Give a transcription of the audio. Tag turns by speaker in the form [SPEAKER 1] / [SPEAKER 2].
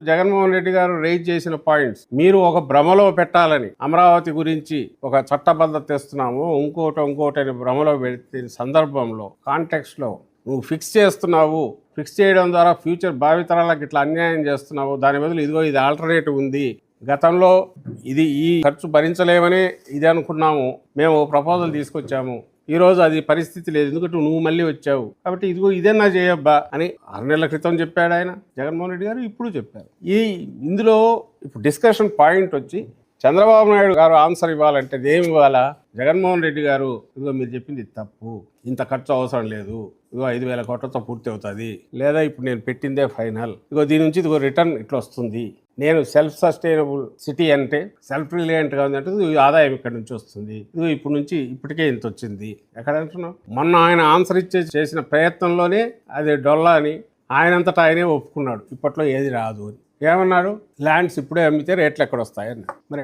[SPEAKER 1] జగన్మోహన్ రెడ్డి గారు రైజ్ చేసిన పాయింట్స్ మీరు ఒక భ్రమలో పెట్టాలని, అమరావతి గురించి ఒక చట్టబద్ధత తెస్తున్నాము ఇంకోటి అని భ్రమలో పెట్టిన సందర్భంలో కాంటెక్స్ట్ లో నువ్వు ఫిక్స్ చేస్తున్నావు, ఫిక్స్ చేయడం ద్వారా ఫ్యూచర్ భావితరాలకు ఇట్లా అన్యాయం చేస్తున్నావు, దాని బదులు ఇదిగో ఇది ఆల్టర్నేటివ్ ఉంది, గతంలో ఇది ఈ ఖర్చు భరించలేమని ఇది అనుకున్నాము, మేము ప్రపోజల్ తీసుకొచ్చాము, ఈరోజు అది పరిస్థితి లేదు ఎందుకంటే నువ్వు మళ్ళీ వచ్చావు కాబట్టి ఇదిగో ఇదేనా చేయబ్బా అని 6 నెలల క్రితం చెప్పాడు ఆయన జగన్మోహన్ రెడ్డి గారు, ఇప్పుడు చెప్పారు. ఇందులో ఇప్పుడు డిస్కషన్ పాయింట్ వచ్చి చంద్రబాబు నాయుడు గారు ఆన్సర్ ఇవ్వాలంటే ఏమి ఇవ్వాలా? జగన్మోహన్ రెడ్డి గారు ఇదిగో మీరు చెప్పింది తప్పు, ఇంత ఖర్చు అవసరం లేదు, ఇదిగో 5,000 కోట్లతో పూర్తి అవుతుంది, లేదా ఇప్పుడు నేను పెట్టిందే ఫైనల్, ఇదిగో దీని నుంచి ఇదిగో రిటర్న్ ఇట్లా వస్తుంది, నేను సెల్ఫ్ సస్టైనబుల్ సిటీ అంటే సెల్ఫ్ రిలయంట్గా ఉంది అంటే ఆదాయం ఇక్కడ నుంచి వస్తుంది, ఇదిగో ఇప్పుడు నుంచి ఇప్పటికే ఇంత వచ్చింది ఎక్కడ అంటున్నావు? మొన్న ఆయన ఆన్సర్ చేసిన ప్రయత్నంలోనే అది డొల్లా అని ఆయనంతటా ఆయనే ఒప్పుకున్నాడు, ఇప్పట్లో ఏది రాదు అని. ఏమన్నాడు? ల్యాండ్స్ ఇప్పుడే అమ్మితే రేట్లు ఎక్కడ వస్తాయని. మరి